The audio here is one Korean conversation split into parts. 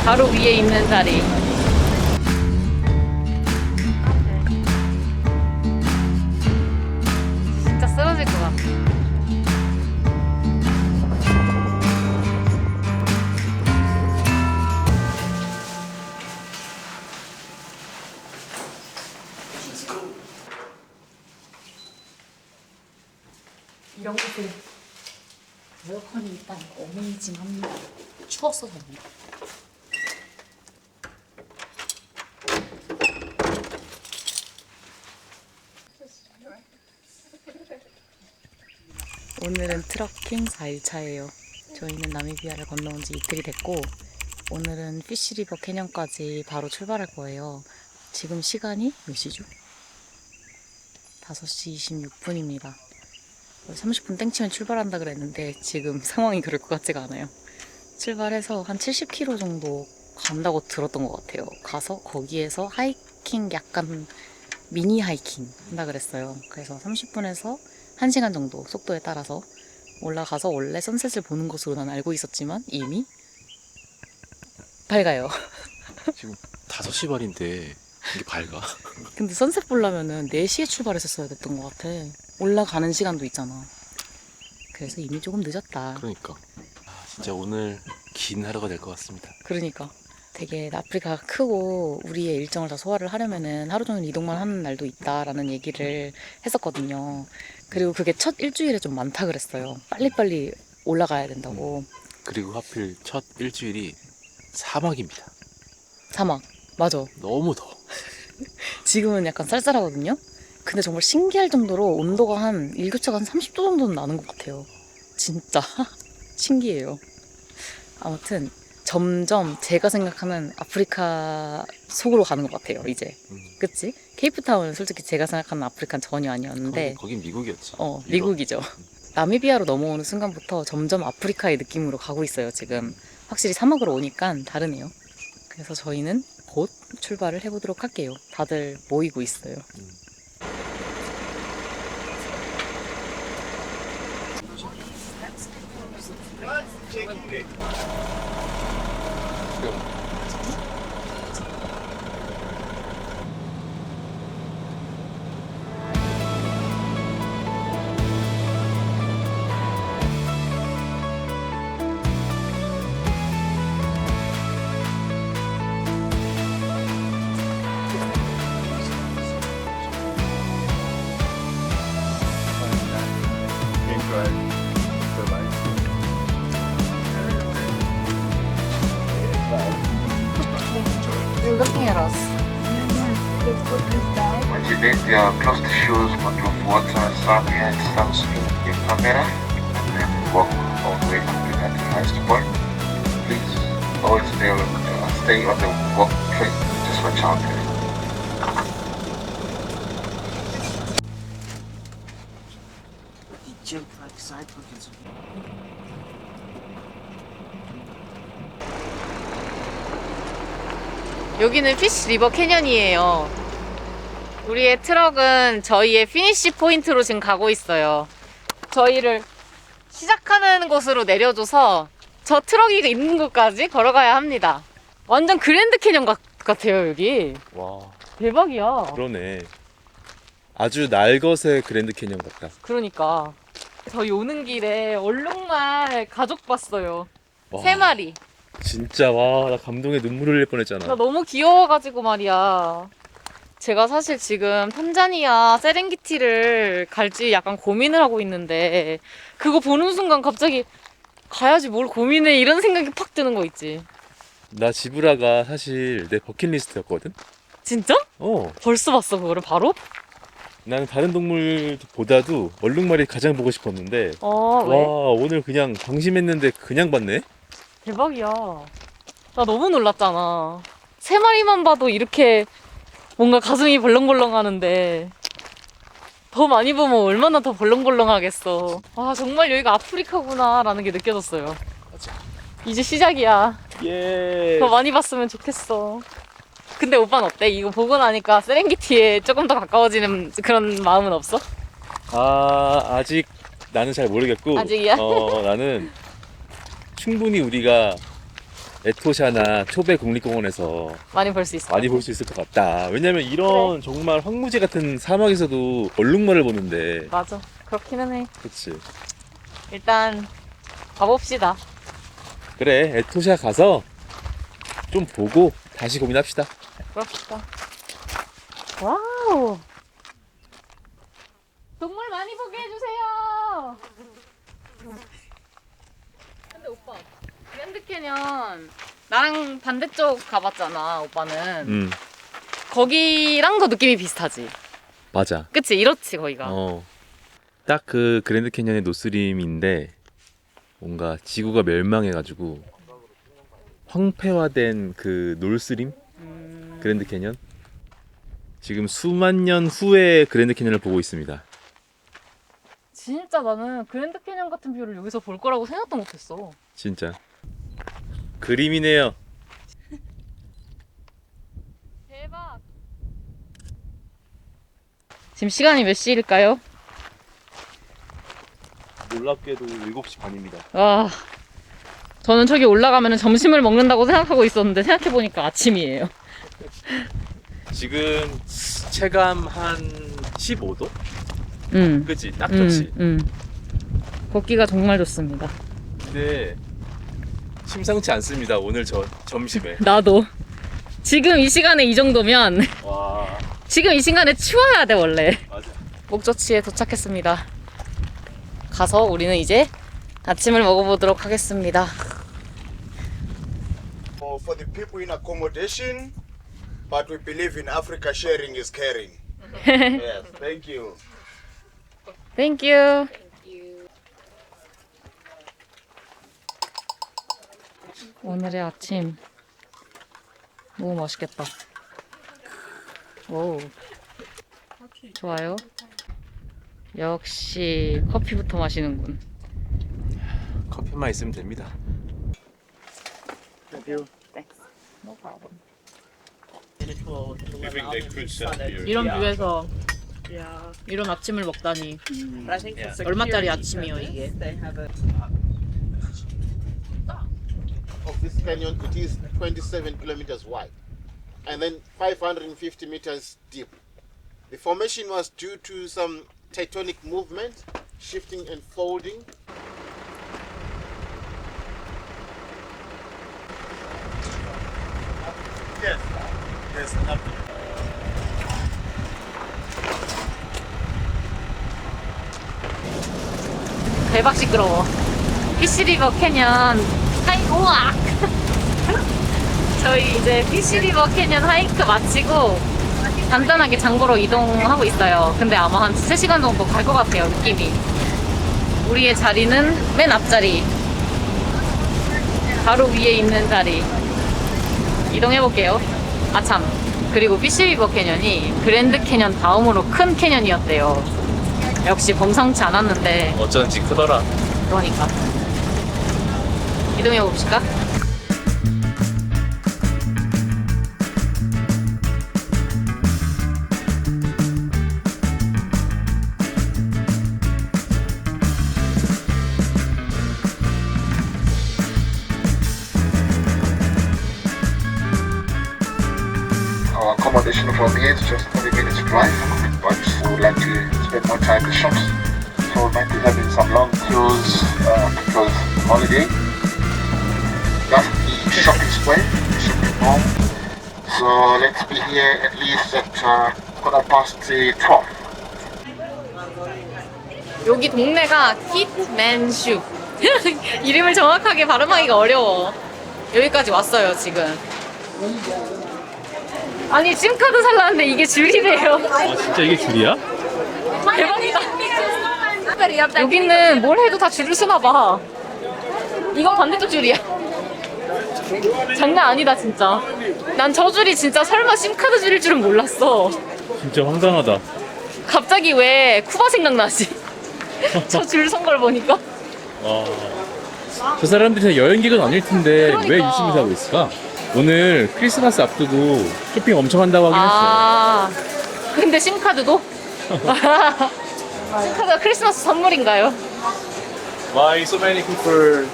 바로 위에 있는 자리. 진짜 쓰러질 것 같아. 이런 곳에 에어컨이 일단 어메이징합니다. 추웠어 저는. 오늘은 트러킹 4일차예요. 저희는 나미비아를 건너온 지 이틀이 됐고 오늘은 피쉬리버 캐년까지 바로 출발할 거예요. 지금 시간이 몇 시죠? 5시 26분입니다. 30분 땡치면 출발한다 그랬는데 지금 상황이 그럴 것 같지가 않아요. 출발해서 한 70km 정도 간다고 들었던 것 같아요. 가서 거기에서 하이킹, 약간 미니 하이킹 한다 그랬어요. 그래서 30분에서 1시간 정도 속도에 따라서 올라가서 원래 선셋을 보는 것으로 난 알고 있었지만 이미 밝아요. 지금 5시 반인데 이게 밝아? 근데 선셋 보려면은 4시에 출발했었어야 됐던 것 같아. 올라가는 시간도 있잖아. 그래서 이미 조금 늦었다. 그러니까 진짜 오늘 긴 하루가 될 것 같습니다. 그러니까 되게 아프리카가 크고 우리의 일정을 다 소화를 하려면은 하루 종일 이동만 하는 날도 있다라는 얘기를 했었거든요. 그리고 그게 첫 일주일에 좀 많다 그랬어요. 빨리빨리 올라가야 된다고. 그리고 하필 첫 일주일이 사막입니다. 사막. 맞아. 너무 더워. 지금은 약간 쌀쌀하거든요. 근데 정말 신기할 정도로 온도가 한 일교차가 한 30도 정도는 나는 것 같아요. 진짜 신기해요. 아무튼 점점 제가 생각하는 아프리카 속으로 가는 것 같아요. 이제 그치? 케이프타운은 솔직히 제가 생각하는 아프리카는 전혀 아니었는데 거긴 미국이었지. 미국이죠. 나미비아로 넘어오는 순간부터 점점 아프리카의 느낌으로 가고 있어요. 지금 확실히 사막으로 오니까 다르네요. 그래서 저희는 곧 출발을 해보도록 할게요. 다들 모이고 있어요. You're looking at us. Once you did, close the shoes, bottle of water, sunlight, sunscreen, your camera, and then walk all the way up to that highest point. Please always stay on the walk track, just watch out there. 여기는 피쉬 리버 캐년이에요. 우리의 트럭은 저희의 피니쉬 포인트로 지금 가고 있어요. 저희를 시작하는 곳으로 내려줘서 저 트럭이 있는 곳까지 걸어가야 합니다. 완전 그랜드 캐년 같아요, 여기. 와, 대박이야. 그러네. 아주 날것의 그랜드 캐년 같다. 그러니까 저희 오는 길에 얼룩말 가족 봤어요. 와, 3마리. 진짜 와, 나 감동에 눈물 흘릴 뻔했잖아. 나 너무 귀여워가지고 말이야. 제가 사실 지금 탄자니아 세렝게티를 갈지 약간 고민을 하고 있는데 그거 보는 순간 갑자기 가야지 뭘 고민해 이런 생각이 팍 드는 거 있지. 나 지브라가 사실 내 버킷리스트였거든? 진짜? 벌써 봤어 그거를 바로? 나는 다른 동물보다도 얼룩말이 가장 보고 싶었는데 왜? 와, 오늘 그냥 방심했는데 그냥 봤네? 대박이야. 나 너무 놀랐잖아. 3마리만 봐도 이렇게 뭔가 가슴이 벌렁벌렁 하는데 더 많이 보면 얼마나 더 벌렁벌렁 하겠어. 아, 정말 여기가 아프리카구나 라는 게 느껴졌어요. 맞아. 이제 시작이야. 예. 더 많이 봤으면 좋겠어. 근데 오빠는 어때? 이거 보고 나니까 세렝게티에 조금 더 가까워지는 그런 마음은 없어? 아직 나는 잘 모르겠고 아직이야? 나는 충분히 우리가 에토샤나 초베 국립공원에서 많이 볼 수 있어요. 많이 볼 수 있을 것 같다. 왜냐면 이런 정말 황무지 같은 사막에서도 얼룩말을 보는데. 맞아. 그렇기는 해. 그치. 일단 가봅시다. 그래, 에토샤 가서 좀 보고 다시 고민합시다. 그럽시다. 와우. 동물 많이 보게 해주세요. 근데 오빠, 그랜드 캐년 나랑 반대쪽 가봤잖아, 오빠는. 거기랑 더 느낌이 비슷하지. 맞아. 그치? 이렇지, 거기가. 딱 그 그랜드 캐년의 노스림인데 뭔가 지구가 멸망해가지고 황폐화된 그 놀스림? 그랜드 캐년? 지금 수만 년 후에 그랜드 캐년을 보고 있습니다. 진짜 나는 그랜드 캐년 같은 뷰를 여기서 볼 거라고 생각도 못했어. 진짜 그림이네요. 대박. 지금 시간이 몇 시일까요? 놀랍게도 7시 반입니다. 와, 저는 저기 올라가면 점심을 먹는다고 생각하고 있었는데 생각해보니까 아침이에요. 지금 체감 한 15도? 그치? 딱 좋지. 걷기가 정말 좋습니다. 근데 심상치 않습니다. 오늘 점심에. 나도. 지금 이 시간에 이 정도면 와, 지금 이 시간에 추워야 돼 원래. 맞아. 목적지에 도착했습니다. 가서 우리는 이제 아침을 먹어보도록 하겠습니다. For the people in accommodation, but we believe in Africa sharing is caring. Yes, thank you. 땡큐. 오늘의 아침 너무 맛있겠다. 오, 좋아요. 역시 커피부터 마시는군. 커피만 있으면 됩니다. No problem. 이런 뷰에서 이런 아침을 먹다니 얼마짜리 아침이요 이게? Of this canyon, it is 27 kilometers wide and then 550 meters deep. The formation was due to some tectonic movement, shifting and folding. Yes, yes, nothing. 대박 시끄러워. 피시리버 캐년 우악! 저희 이제 피시리버 캐년 하이크 마치고 간단하게 장보러 이동하고 있어요. 근데 아마 한 3시간 정도 갈 것 같아요, 느낌이. 우리의 자리는 맨 앞자리. 바로 위에 있는 자리. 이동해볼게요. 아참. 그리고 피시리버 캐년이 그랜드 캐년 다음으로 큰 캐년이었대요. 역시 범상치 않았는데. 어쩐지 크더라. 그러니까. 이동해봅시까? Our accommodation from here is just 30 minutes drive, but we would like to spend more time in the shops. So we might be having some long tours because holiday. That's the shopping square, shopping mall. So let's be here at least at 12:15. 여기 동네가 킷맨슈. 이름을 정확하게 발음하기가 어려워. 여기까지 왔어요, 지금. 아니, 심카드 살라는데 이게 줄이래요. 아, 진짜 이게 줄이야? 대박이다. 여기는 뭘 해도 다 줄을 쓰나 봐. 이건 반대쪽 줄이야. 장난 아니다, 진짜. 난 저 줄이 진짜 설마 심카드 줄일 줄은 몰랐어. 진짜 황당하다. 갑자기 왜 쿠바 생각나지? 저 줄 선 걸 보니까. 저 사람들이 다 여행객은 아닐 텐데 그러니까. 왜 유심히 사고 있을까? 오늘 크리스마스 앞두고 쇼핑 엄청 한다고 하긴 했어. 아, 근데 심카드도? 심카드가 크리스마스 선물인가요? Why so many people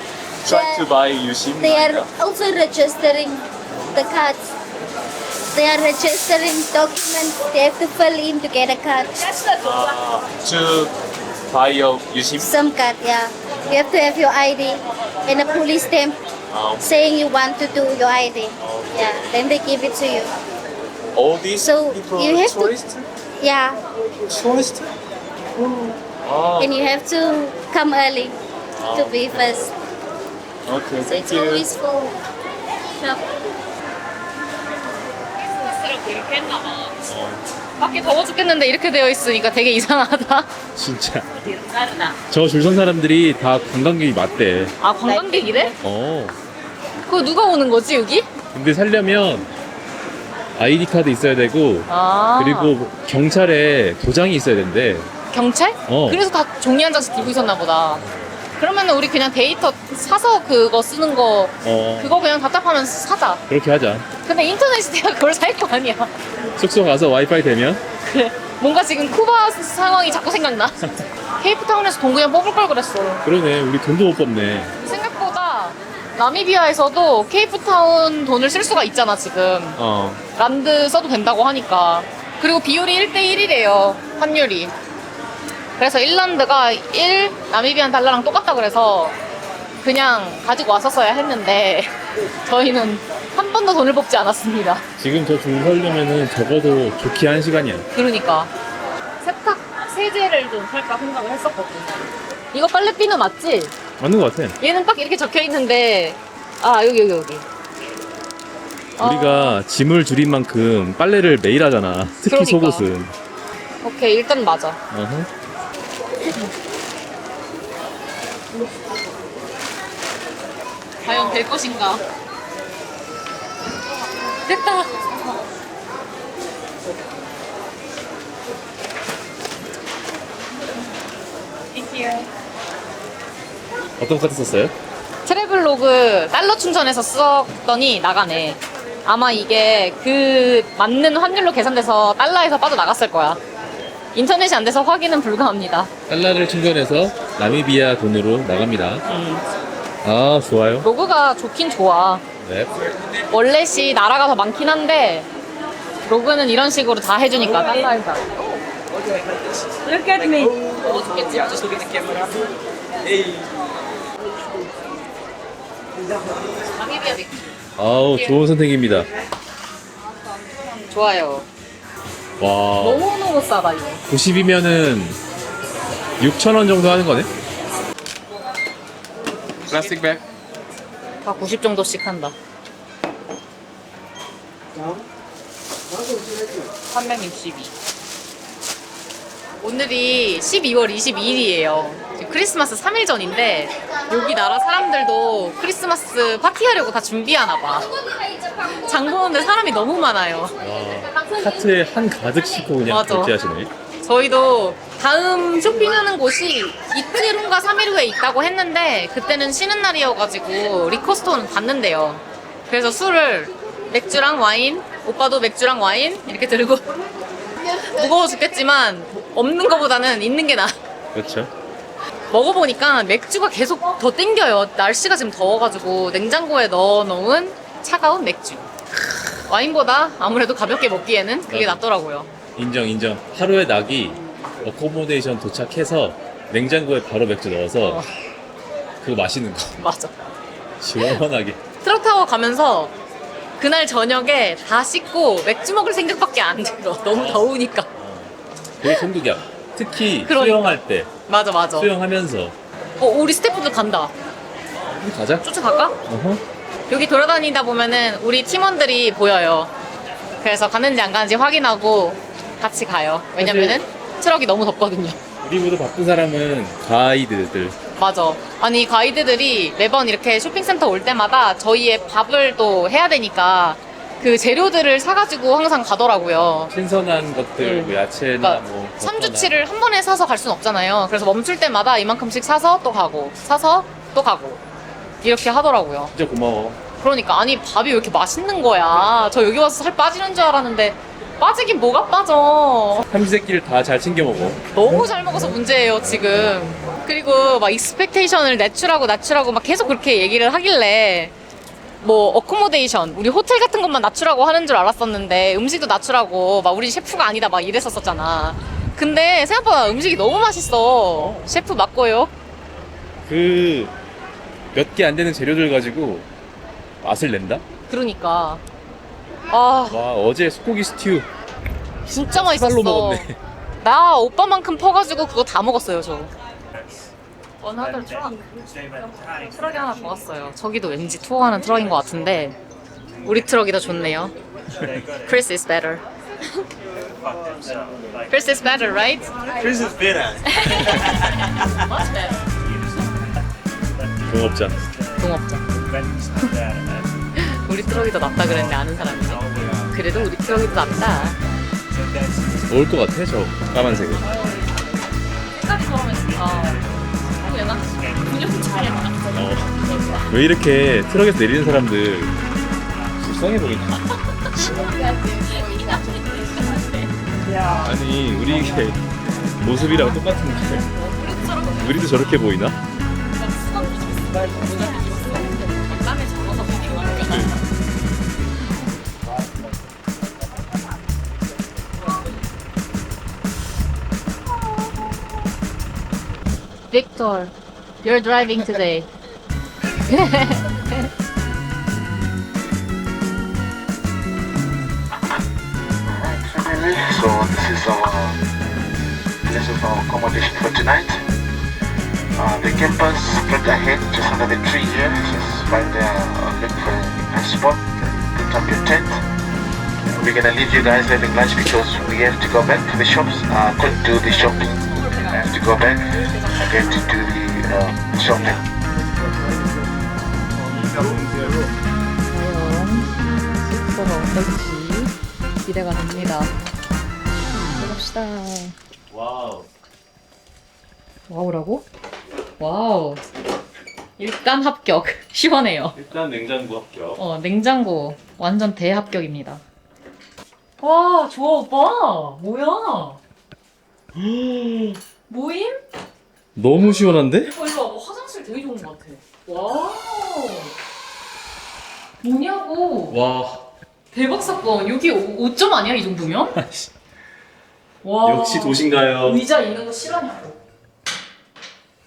try to buy Yushim. They are also registering the cards. They are registering documents. They have to fill in to get a card. To buy your Yushim. Some card, yeah. You have to have your ID and a police stamp saying you want to do your ID. Yeah, then they give it to you. All these So people you have to- tourists? Yeah, Tourists? Oh, and you have to come early to be first. okay, So thank it's you. always full. Shop. 이렇게 했나 봐. 밖에 더워 죽겠는데 이렇게 되어 있으니까 되게 이상하다. 진짜. 저 줄 선 사람들이 다 관광객이 맞대. 아, 관광객이래? 어. 그거 누가 오는 거지, 여기? 근데 살려면 아이디 카드 있어야 되고 아. 그리고 경찰에 도장이 있어야 된대. 경찰? 어. 그래서 다 종이 한 장씩 들고 있었나 보다. 그러면 우리 그냥 데이터 사서 그거 쓰는 거 그거 그냥 답답하면 사자. 그렇게 하자. 근데 인터넷이 돼야 그걸 살 거 아니야. 숙소 가서 와이파이 되면 그래. 뭔가 지금 쿠바 상황이 자꾸 생각나. 케이프타운에서 돈 그냥 뽑을 걸 그랬어. 그러네. 우리 돈도 못 뽑네. 생각보다 나미비아에서도 케이프타운 돈을 쓸 수가 있잖아, 지금. 어. 란드 써도 된다고 하니까. 그리고 비율이 1대1이래요, 환율이. 그래서 1란드가 1 나미비안 달러랑 똑같다 그래서 그냥 가지고 왔었어야 했는데 저희는 한 번도 돈을 뽑지 않았습니다. 지금 저 줄 서려면은 적어도 좋게 1시간이야. 그러니까 세탁 세제를 좀 살까 생각을 했었거든. 이거 빨래비누 맞지? 맞는 것 같아. 얘는 딱 이렇게 적혀 있는데 아 여기. 우리가 짐을 줄인 만큼 빨래를 매일 하잖아. 특히 그러니까. 속옷은. 오케이 일단 맞아. 어허. 과연 될 것인가? 됐다. 어떤 카드 썼어요? 트래블로그 달러 충전해서 썼더니 나가네. 아마 이게 그 맞는 환율로 계산돼서 달러에서 빠져나갔을 거야. 인터넷이 안 돼서 확인은 불가합니다. 달러를 충전해서 나미비아 돈으로 나갑니다. 아, 좋아요. 로그가 좋긴 좋아. 네. 월렛이 나라가 더 많긴 한데 로그는 이런 식으로 다 해주니까 달러에서. Look at me. 죽겠지? 나미비아 맥주. 아우, 좋은 선택입니다. 좋아요. 와. 너무너무 싸다 이거. 90이면은 6,000원 정도 하는 거네? 플라스틱 백. 다 90 정도씩 한다. 362. 오늘이 12월 22일이에요. 크리스마스 3일 전인데 여기 나라 사람들도 크리스마스 파티하려고 다 준비하나 봐. 장 보는데 사람이 너무 많아요. 와, 카트에 한 가득 싣고 그냥 맞아. 결제하시네. 저희도 다음 쇼핑하는 곳이 이틀 후인가 3일 후에 있다고 했는데 그때는 쉬는 날이어가지고 리코스토는 봤는데요. 그래서 술을 맥주랑 와인, 오빠도 맥주랑 와인 이렇게 들고 무거워 죽겠지만 없는 거보다는 있는 게 나아. 그렇죠. 먹어보니까 맥주가 계속 더 땡겨요. 날씨가 지금 더워가지고 냉장고에 넣어놓은 차가운 맥주. 와인보다 아무래도 가볍게 먹기에는 그게 낫더라고요. 인정. 하루에 낙이 어코모데이션 도착해서 냉장고에 바로 맥주 넣어서 그거 마시는 거. 맞아. 시원하게. 트럭 타고 가면서 그날 저녁에 다 씻고 맥주 먹을 생각밖에 안 들어. 너무 더우니까. 되게 천국이야. 특히 그러니까. 수영할 때. 맞아. 수영하면서. 우리 스태프들 간다. 가자. 쫓아갈까? 어허. 여기 돌아다니다 보면은 우리 팀원들이 보여요. 그래서 가는지 안 가는지 확인하고 같이 가요. 왜냐면은 트럭이 너무 덥거든요. 우리보다 바쁜 사람은 가이드들. 맞아. 아니 가이드들이 매번 이렇게 쇼핑센터 올 때마다 저희의 밥을 또 해야 되니까 그 재료들을 사가지고 항상 가더라고요. 신선한 것들, 뭐 야채나 그러니까 뭐. 3주치를 한 번에 사서 갈 순 없잖아요. 그래서 멈출 때마다 이만큼씩 사서 또 가고 사서 또 가고 이렇게 하더라고요. 진짜 고마워. 그러니까 아니 밥이 왜 이렇게 맛있는 거야. 저 여기 와서 살 빠지는 줄 알았는데 빠지긴 뭐가 빠져. 삼시세끼를 다 잘 챙겨 먹어. 너무 잘 먹어서 문제예요 지금. 그리고 막 익스펙테이션을 낮추라고 막 계속 그렇게 얘기를 하길래 뭐 어코모데이션 우리 호텔 같은 것만 낮추라고 하는 줄 알았었는데 음식도 낮추라고 막 우리 셰프가 아니다 막 이랬었잖아. 근데 생각보다 음식이 너무 맛있어. 셰프 맞고요. 그 몇 개 안 되는 재료들 가지고 맛을 낸다? 그러니까 아 와, 어제 소고기 스튜 진짜 맛있었어. 살로 먹었네. 나 오빠만큼 퍼가지고 그거 다 먹었어요 저. 원하들 트럭이 하나 더 왔어요. 저기도 왠지 투어하는 트럭인 것 같은데 우리 트럭이 더 좋네요. Chris is better. Chris is better, right? Chris is better. Much better. 동업자. 동업자. 우리 트럭이 더 낫다 그랬는데 아는 사람이. 그래도 우리 트럭이 더 낫다. 먹을 것 같아, 저 까만색은. 색깔이 저렴했으니까. 얘나? 근육 차이나. 왜 이렇게 트럭에서 내리는 사람들 불쌍해 보이냐? 아니, 우리 이게 모습이랑 똑같은데 우리도 저렇게 보이나? 땀에 젖어서 비교하니까. Victor, you're driving today. Finally, so this is our place of our accommodation for tonight. The campers spread ahead just under the tree here. Just find look for a nice spot, put up your tent. We're gonna leave you guys having lunch because we have to go back to the shops. Couldn't do the shopping. I have to go back again to do the shopping. 과연 숙소가 어떨지 기대가 됩니다. 가봅시다. 와우. 와우라고? 와우. 일단 합격. 시원해요. 일단 냉장고 합격. 냉장고 완전 대합격입니다. 와, 좋아 오빠. 뭐야? 모임? 너무 시원한데? 일로 와봐. 화장실 되게 좋은 것 같아. 와우. 뭐냐고. 와, 대박 사건. 여기 5점 아니야 이 정도면? 와. 역시 도신가요? 의자 있는 거 싫어하냐고.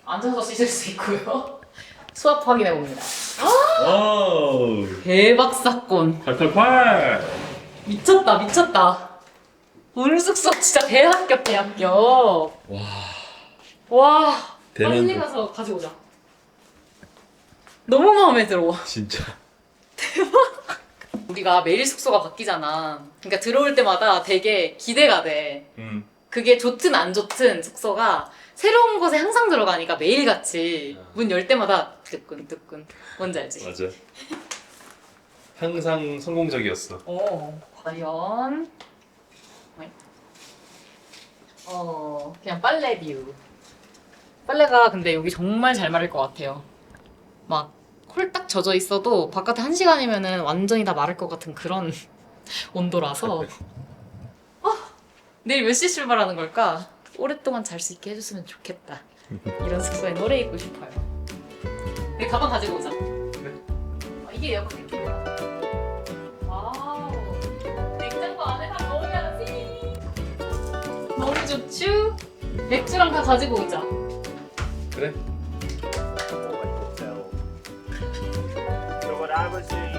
앉아서 씻을 수 있고요. 수압 확인해 봅니다. 와우. 대박 사건. 888. 미쳤다 미쳤다. 오늘 숙소 진짜 대합격. 와. 와. 대만족. 빨리 가서 가져오자. 너무 마음에 들어. 진짜. 우리가 매일 숙소가 바뀌잖아. 그러니까 들어올 때마다 되게 기대가 돼. 그게 좋든 안 좋든 숙소가 새로운 곳에 항상 들어가니까 매일같이 문 열 때마다 뜨끈뜨끈. 뭔지 알지? 맞아. 항상 성공적이었어. 과연 그냥 빨래 뷰. 빨래가 근데 여기 정말 잘 마를 것 같아요. 막 홀딱 젖어 있어도 바깥에 1시간이면은 완전히 다 마를 것 같은 그런 온도라서. 내일 몇 시에 출발하는 걸까? 오랫동안 잘 수 있게 해줬으면 좋겠다. 이런 숙소에 노래 읽고 싶어요. 내 가방 가지고 오자. 이게 에어컨 느낌이야. 와우. 냉장고 안에다 넣어야지. 너무 좋죠? 맥주랑 다 가지고 오자. 그래? So what I was saying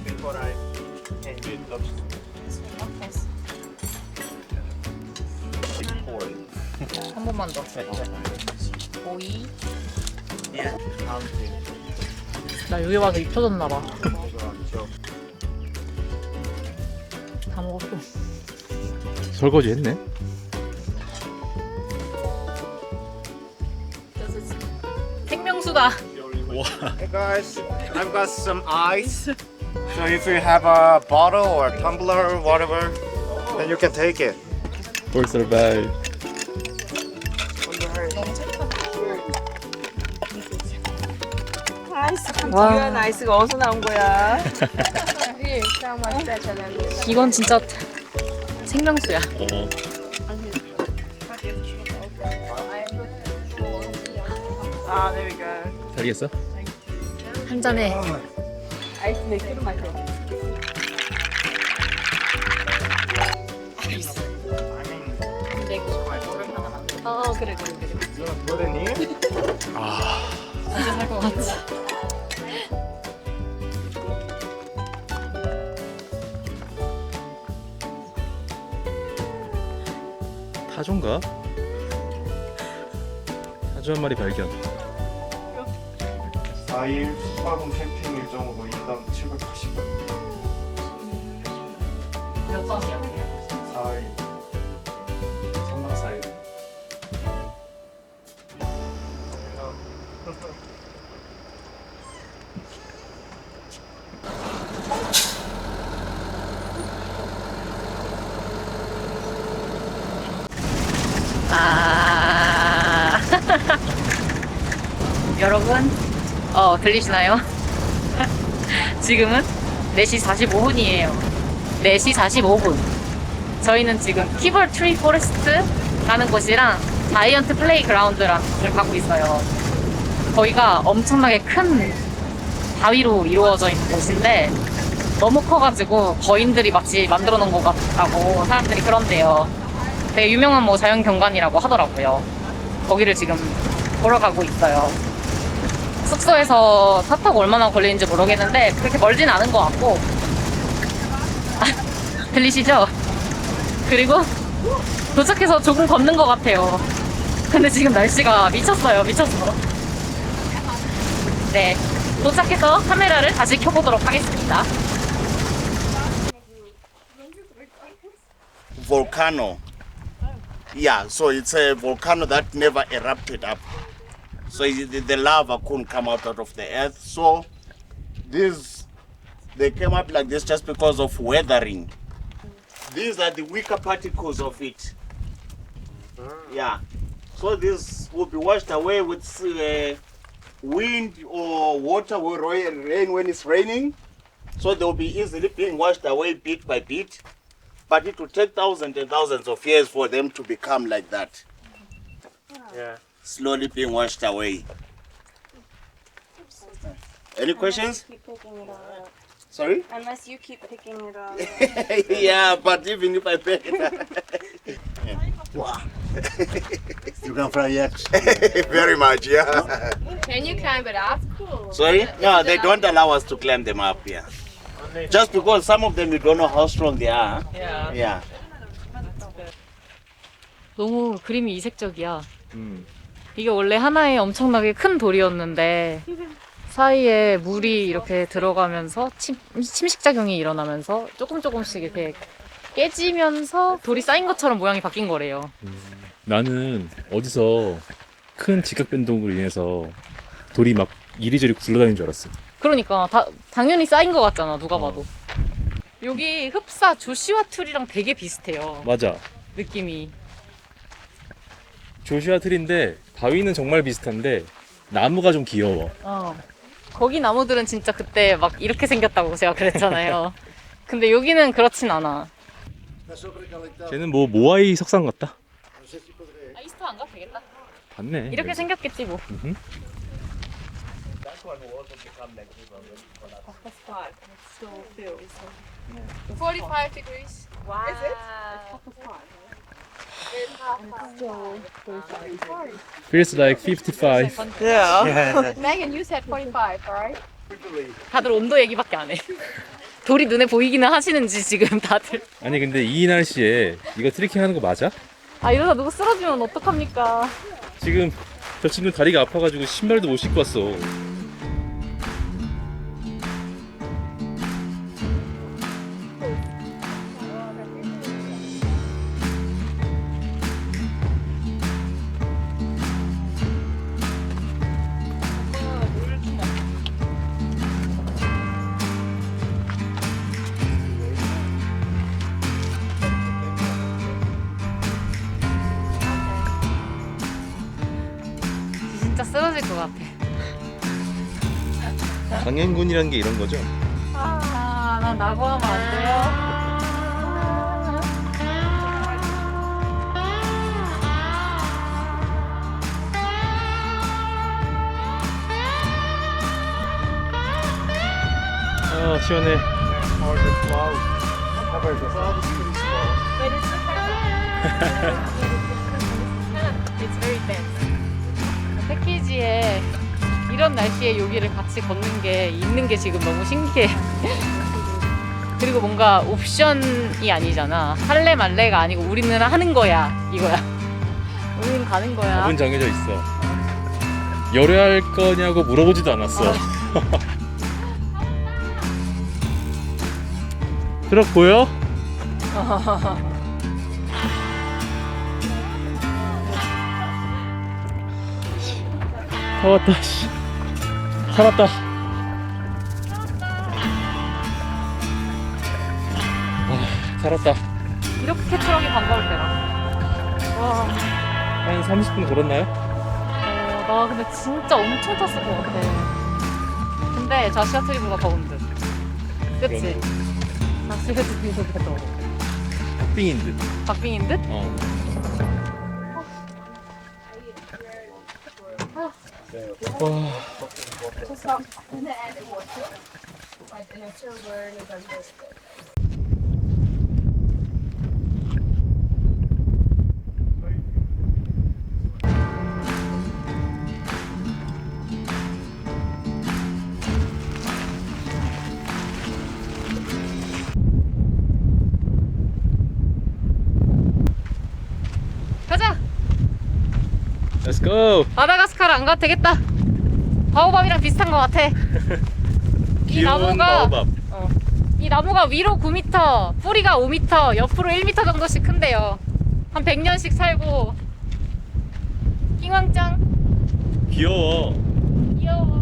before I ended up 한 번만 더. 오이. 나 여기 와서 입혀졌나 봐. 다 먹었어. 설거지 했네. 생명수다. Hey guys, I've got some ice. So if you have a bottle or tumbler or whatever, then you can take it. For survive. 귀한 아이스가 어디서 나온 거야? 이건 진짜 생명수야. Ah, there we go. 살겠어? 한 잔에 아이스 맥주로 마셔. 그래. 아, 진짜 살 것 같지. 타조인가? 타조 한 마리 발견. 4일 숙박은 캠핑 일정으로 인당 780원. 몇 번이야? 4일 3박 4일. 아. 여러분, 들리시나요? 지금은 4시 45분이에요. 4시 45분. 저희는 지금 키벌 트리 포레스트라는 곳이랑 자이언트 플레이그라운드라는 곳을 가고 있어요. 거기가 엄청나게 큰 바위로 이루어져 있는 곳인데 너무 커가지고 거인들이 마치 만들어 놓은 것 같다고 사람들이 그런데요. 되게 유명한 뭐 자연 경관이라고 하더라고요. 거기를 지금 보러 가고 있어요. 숙소에서 차 타고 얼마나 걸리는지 모르겠는데 그렇게 멀진 않은 것 같고. 아, 들리시죠? 그리고 도착해서 조금 걷는 것 같아요. 근데 지금 날씨가 미쳤어요. 미쳤어. 네, 도착해서 카메라를 다시 켜보도록 하겠습니다. Volcano. Yeah, so it's a volcano that never erupted up. So the lava couldn't come out of the earth. So they came up like this just because of weathering. These are the weaker particles of it. Yeah. So this will be washed away with wind or water or rain when it's raining. So they will be easily being washed away bit by bit. But it will take thousands and thousands of years for them to become like that. Yeah. Slowly being washed away. Any questions? Keep picking it up. Sorry? Unless you keep picking it up. Yeah, but even if I pick it up. You can fly yaks. Very much, yeah. Can you climb it up? Sorry? No, they don't allow us to climb them up, yeah. Just because some of them you don't know how strong they are. Yeah. Yeah. 너무 그림이 이색적이야. 이게 원래 하나의 엄청나게 큰 돌이었는데 사이에 물이 이렇게 들어가면서 침식작용이 일어나면서 조금씩 이렇게 깨지면서 돌이 쌓인 것처럼 모양이 바뀐 거래요. 나는 어디서 큰 직각 변동으로 인해서 돌이 막 이리저리 굴러다니는 줄 알았어. 그러니까 당연히 쌓인 것 같잖아, 누가 봐도. 여기 흡사 조시아 트리랑 되게 비슷해요. 맞아. 느낌이. 조슈아 트리인데 바위는 정말 비슷한데 나무가 좀 귀여워. 거기 나무들은 진짜 그때 막 이렇게 생겼다고 제가 그랬잖아요. 근데 여기는 그렇진 않아. 쟤는 뭐 모아이 석상 같다. 이스터 안 가도 되겠다. 봤네. 이렇게 생겼겠지 뭐. That's hot. It still feels. 45 degrees. Wow. Is it? Feels like 55. Yeah. Megan, you said 45, alright? 다들 온도 얘기밖에 안 해. 돌이 눈에 보이기는 하시는지 지금 다들. 아니 근데 이 날씨에 이거 트레킹 하는 거 맞아? 아 이러다 누구 쓰러지면 어떡합니까? 지금 저 친구 다리가 아파가지고 신발도 못 신고 왔어. 진짜 쓰러질 것 같아. 강행군이라는 게 이런 거죠? 난 나고 하면 안 돼요. 와 시원해. Or the cloud. Cover this. It's very dense. 패키지에 이런 날씨에 여기를 같이 걷는 게 있는 게 지금 너무 신기해. 그리고 뭔가 옵션이 아니잖아. 할래 말래가 아니고 우리는 하는 거야 이거야. 우리는 가는 거야. 답은 정해져 있어. 열애할 거냐고 물어보지도 않았어. 트럭 보여? 다 왔다. 씨. 살았다. 살았다. 이렇게 트럭이 반가울 때가. 와. 한 30분 걸었나요? 나 근데 진짜 엄청 탔을 것 같아. 근데 자시아 트리보다 더운 듯. 그치? 자시아 트리보다 더. 빙인 듯. 박빙인 듯? 어. 와. 가자! Let's go. 마다가스카르 안 가도 되겠다. 바오밥이랑 비슷한 것 같아. 이 귀여운 나무가 바오밥. 이 나무가 위로 9m, 뿌리가 5m, 옆으로 1m 정도씩 큰대요. 한 100년씩 살고. 낑왕짱 귀여워. 귀여워.